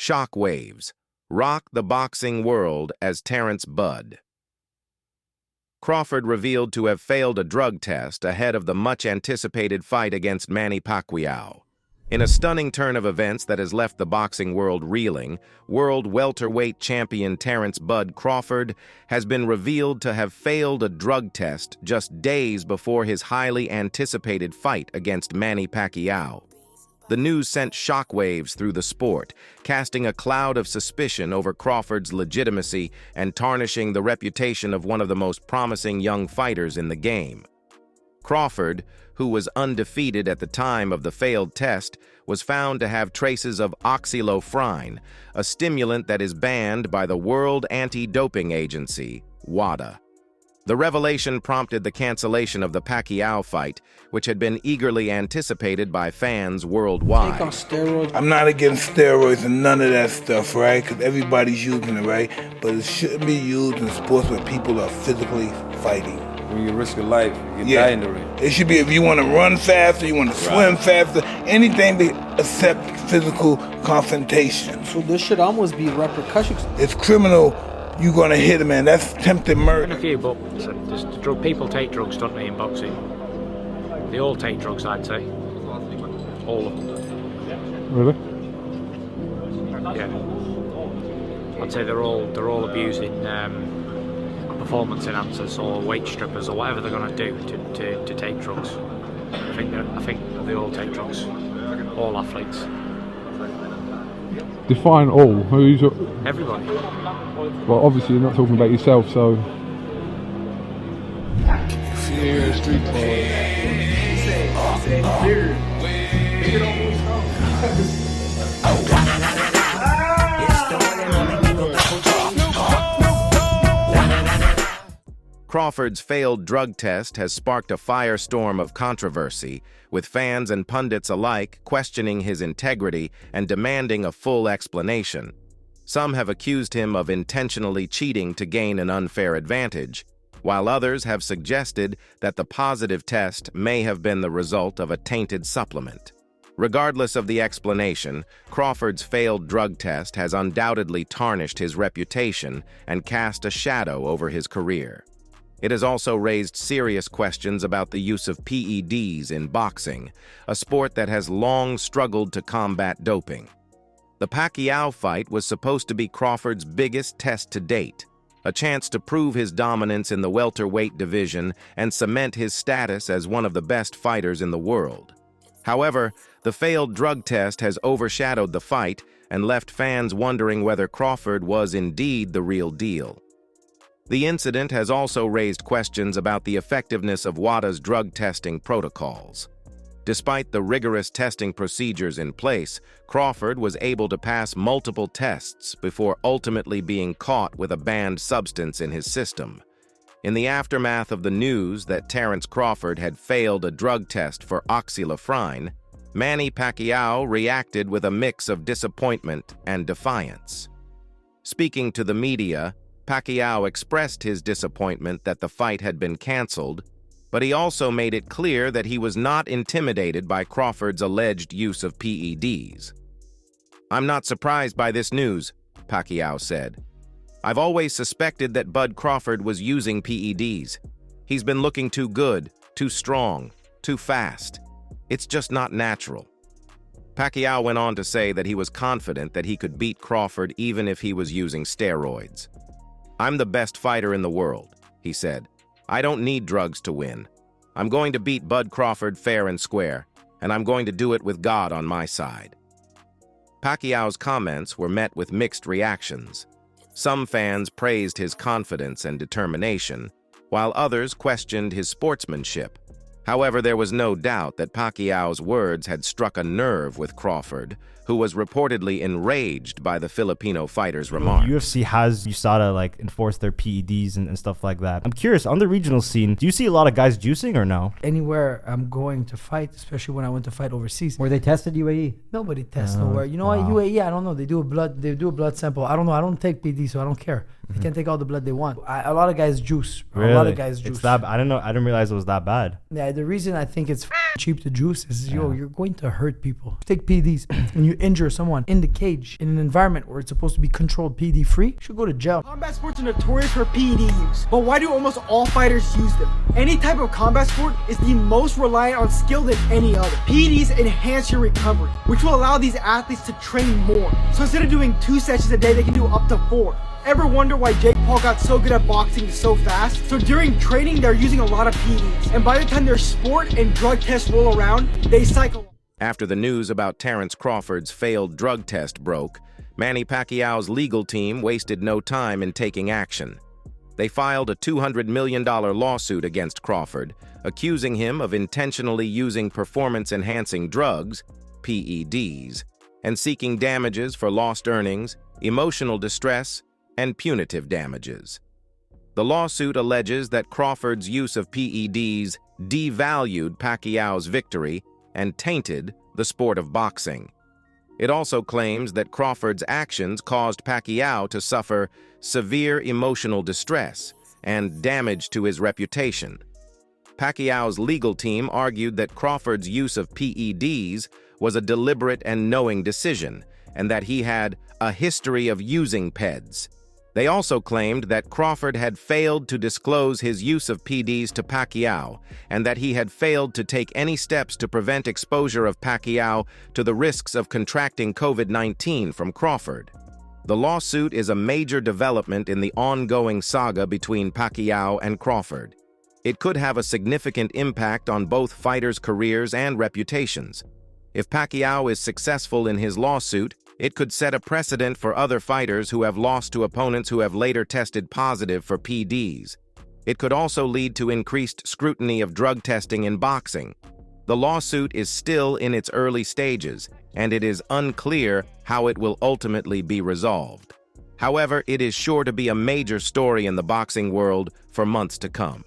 Shockwaves. Rock the boxing world as Terence Bud. Crawford revealed to have failed a drug test ahead of the much-anticipated fight against Manny Pacquiao. In a stunning turn of events that has left the boxing world reeling, world welterweight champion Terence Bud Crawford has been revealed to have failed a drug test just days before his highly anticipated fight against Manny Pacquiao. The news sent shockwaves through the sport, casting a cloud of suspicion over Crawford's legitimacy and tarnishing the reputation of one of the most promising young fighters in the game. Crawford, who was undefeated at the time of the failed test, was found to have traces of oxylofrine, a stimulant that is banned by the World Anti-Doping Agency, WADA. The revelation prompted the cancellation of the Pacquiao fight, which had been eagerly anticipated by fans worldwide. Take on steroids. I'm not against steroids and none of that stuff, right? Because everybody's using it, right? But it shouldn't be used in sports where people are physically fighting. When you risk your life, you die in the ring. It should be if you want to run faster, you want to swim faster, anything to accept physical confrontation. So there should almost be repercussions. It's criminal. You're going to hit a man. That's attempted murder. A few, but people take drugs, don't they, in boxing? They all take drugs, I'd say. All of them. Really? Yeah. I'd say they're all abusing performance enhancers or weight strippers or whatever they're going to do to take drugs. I think they all take drugs. All athletes. Define all. Who's Everybody. well? Obviously, you're not talking about yourself, so. Crawford's failed drug test has sparked a firestorm of controversy, with fans and pundits alike questioning his integrity and demanding a full explanation. Some have accused him of intentionally cheating to gain an unfair advantage, while others have suggested that the positive test may have been the result of a tainted supplement. Regardless of the explanation, Crawford's failed drug test has undoubtedly tarnished his reputation and cast a shadow over his career. It has also raised serious questions about the use of PEDs in boxing, a sport that has long struggled to combat doping. The Pacquiao fight was supposed to be Crawford's biggest test to date, a chance to prove his dominance in the welterweight division and cement his status as one of the best fighters in the world. However, the failed drug test has overshadowed the fight and left fans wondering whether Crawford was indeed the real deal. The incident has also raised questions about the effectiveness of WADA's drug testing protocols. Despite the rigorous testing procedures in place, Crawford was able to pass multiple tests before ultimately being caught with a banned substance in his system. In the aftermath of the news that Terence Crawford had failed a drug test for oxylofrine, Manny Pacquiao reacted with a mix of disappointment and defiance. Speaking to the media, Pacquiao expressed his disappointment that the fight had been canceled, but he also made it clear that he was not intimidated by Crawford's alleged use of PEDs. "I'm not surprised by this news," Pacquiao said. "I've always suspected that Bud Crawford was using PEDs. He's been looking too good, too strong, too fast. It's just not natural." Pacquiao went on to say that he was confident that he could beat Crawford even if he was using steroids. "I'm the best fighter in the world," he said. "I don't need drugs to win. I'm going to beat Bud Crawford fair and square, and I'm going to do it with God on my side." Pacquiao's comments were met with mixed reactions. Some fans praised his confidence and determination, while others questioned his sportsmanship. However, there was no doubt that Pacquiao's words had struck a nerve with Crawford, who was reportedly enraged by the Filipino fighter's remarks. UFC has USADA enforce their PEDs and stuff like that. I'm curious, on the regional scene, do you see a lot of guys juicing or no? Anywhere I'm going to fight, especially when I went to fight overseas. Were they tested UAE? Nobody tests nowhere. You know what? UAE, I don't know. They do a blood sample. I don't know. I don't take PD, so I don't care. They can take all the blood they want. A lot of guys juice. Really? A lot of guys juice. It's that, I didn't realize it was that bad. Yeah, the reason I think it's cheap to juice is you're going to hurt people. Take PDs and you you injure someone in the cage in an environment where it's supposed to be controlled PED free, you should go to jail. Combat sports are notorious for PED use, but why do almost all fighters use them? Any type of combat sport is the most reliant on skill than any other. PEDs enhance your recovery, which will allow these athletes to train more. So instead of doing 2 sessions a day, they can do up to 4. Ever wonder why Jake Paul got so good at boxing so fast? So during training, they're using a lot of PEDs, and by the time their sport and drug tests roll around, they cycle. After the news about Terence Crawford's failed drug test broke, Manny Pacquiao's legal team wasted no time in taking action. They filed a $200 million lawsuit against Crawford, accusing him of intentionally using performance-enhancing drugs, PEDs, and seeking damages for lost earnings, emotional distress, and punitive damages. The lawsuit alleges that Crawford's use of PEDs devalued Pacquiao's victory and tainted the sport of boxing. It also claims that Crawford's actions caused Pacquiao to suffer severe emotional distress and damage to his reputation. Pacquiao's legal team argued that Crawford's use of PEDs was a deliberate and knowing decision, and that he had a history of using PEDs. They also claimed that Crawford had failed to disclose his use of PEDs to Pacquiao, and that he had failed to take any steps to prevent exposure of Pacquiao to the risks of contracting COVID-19 from Crawford. The lawsuit is a major development in the ongoing saga between Pacquiao and Crawford. It could have a significant impact on both fighters' careers and reputations. If Pacquiao is successful in his lawsuit, it could set a precedent for other fighters who have lost to opponents who have later tested positive for PEDs. It could also lead to increased scrutiny of drug testing in boxing. The lawsuit is still in its early stages, and it is unclear how it will ultimately be resolved. However, it is sure to be a major story in the boxing world for months to come.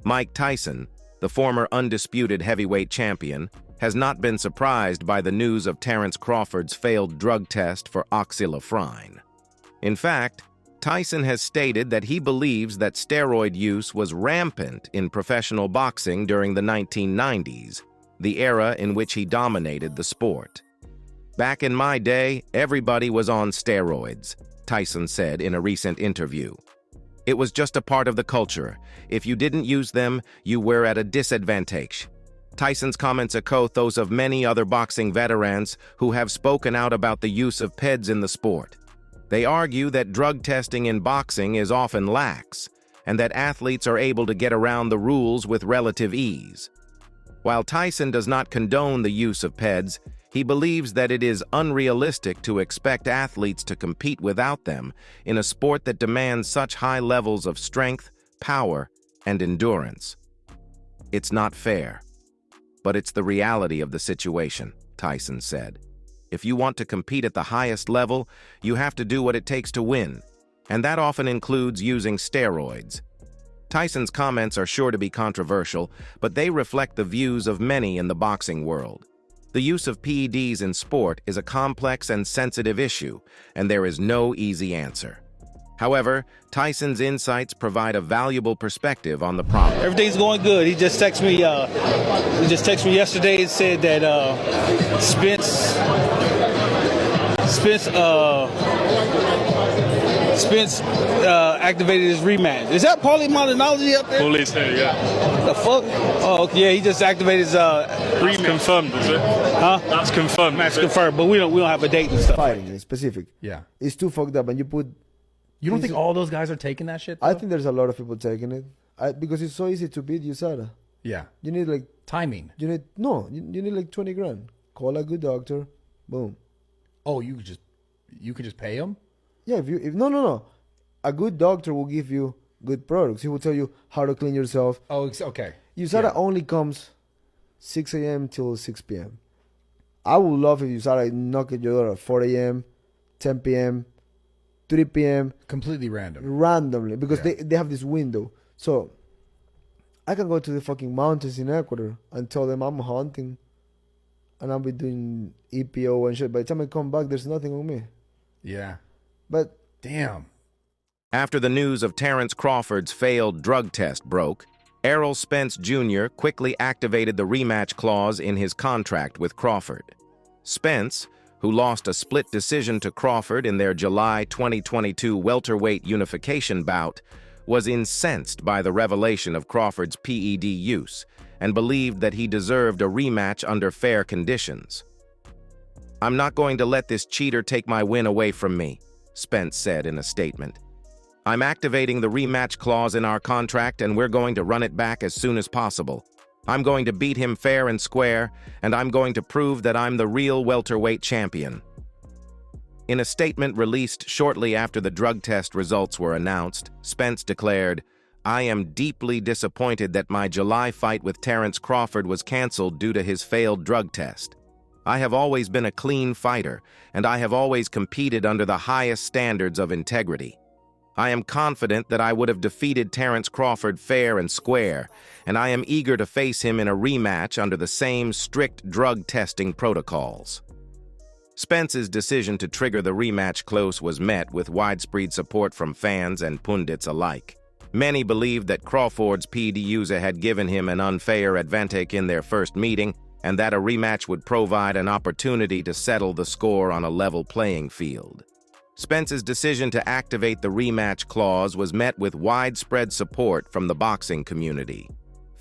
Mike Tyson, the former undisputed heavyweight champion, has not been surprised by the news of Terence Crawford's failed drug test for oxylafrine. In fact, Tyson has stated that he believes that steroid use was rampant in professional boxing during the 1990s, the era in which he dominated the sport. "Back in my day, everybody was on steroids," Tyson said in a recent interview. "It was just a part of the culture. If you didn't use them, you were at a disadvantage." Tyson's comments echo those of many other boxing veterans who have spoken out about the use of PEDs in the sport. They argue that drug testing in boxing is often lax, and that athletes are able to get around the rules with relative ease. While Tyson does not condone the use of PEDs, he believes that it is unrealistic to expect athletes to compete without them in a sport that demands such high levels of strength, power, and endurance. "It's not fair. But it's the reality of the situation," Tyson said. "If you want to compete at the highest level, you have to do what it takes to win, and that often includes using steroids." Tyson's comments are sure to be controversial, but they reflect the views of many in the boxing world. The use of PEDs in sport is a complex and sensitive issue, and there is no easy answer. However, Tyson's insights provide a valuable perspective on the problem. Everything's going good. He just texted me. Yesterday and said that Spence activated his rematch. Is that Paulie Malinology up there? Paulie's here, yeah. What the fuck? Oh, okay, yeah. He just activated his rematch. That's confirmed, is it? Huh? That's confirmed. That's confirmed, but we don't have a date and stuff. Fighting in specific. Yeah. It's too fucked up, and you put. You don't think all those guys are taking that shit, though? I think there's a lot of people taking it. Because it's so easy to beat USADA. Yeah. You need like timing. You need like 20 grand. Call a good doctor. Boom. Oh, you could just pay him? Yeah, if no. A good doctor will give you good products. He will tell you how to clean yourself. Oh, okay. USADA only comes 6 a.m. till 6 p.m. I would love if USADA knock at your door at 4 a.m., 10 p.m., 3 p.m. Completely random. Randomly, because they have this window. So I can go to the fucking mountains in Ecuador and tell them I'm hunting and I'll be doing EPO and shit. By the time I come back, there's nothing on me. Yeah. But damn. After the news of Terence Crawford's failed drug test broke, Errol Spence Jr. quickly activated the rematch clause in his contract with Crawford. Spence, who lost a split decision to Crawford in their July 2022 welterweight unification bout, was incensed by the revelation of Crawford's PED use and believed that he deserved a rematch under fair conditions. "I'm not going to let this cheater take my win away from me," Spence said in a statement. "I'm activating the rematch clause in our contract and we're going to run it back as soon as possible. I'm going to beat him fair and square, and I'm going to prove that I'm the real welterweight champion." In a statement released shortly after the drug test results were announced, Spence declared, "I am deeply disappointed that my July fight with Terence Crawford was canceled due to his failed drug test. I have always been a clean fighter, and I have always competed under the highest standards of integrity. I am confident that I would have defeated Terence Crawford fair and square, and I am eager to face him in a rematch under the same strict drug testing protocols." Spence's decision to trigger the rematch clause was met with widespread support from fans and pundits alike. Many believed that Crawford's PED user had given him an unfair advantage in their first meeting, and that a rematch would provide an opportunity to settle the score on a level playing field. Spence's decision to activate the rematch clause was met with widespread support from the boxing community.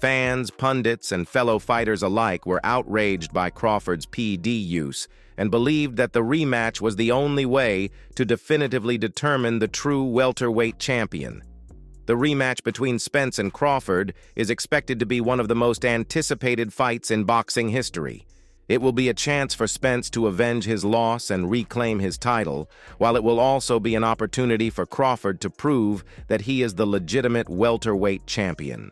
Fans, pundits, and fellow fighters alike were outraged by Crawford's PED use and believed that the rematch was the only way to definitively determine the true welterweight champion. The rematch between Spence and Crawford is expected to be one of the most anticipated fights in boxing history. It will be a chance for Spence to avenge his loss and reclaim his title, while it will also be an opportunity for Crawford to prove that he is the legitimate welterweight champion.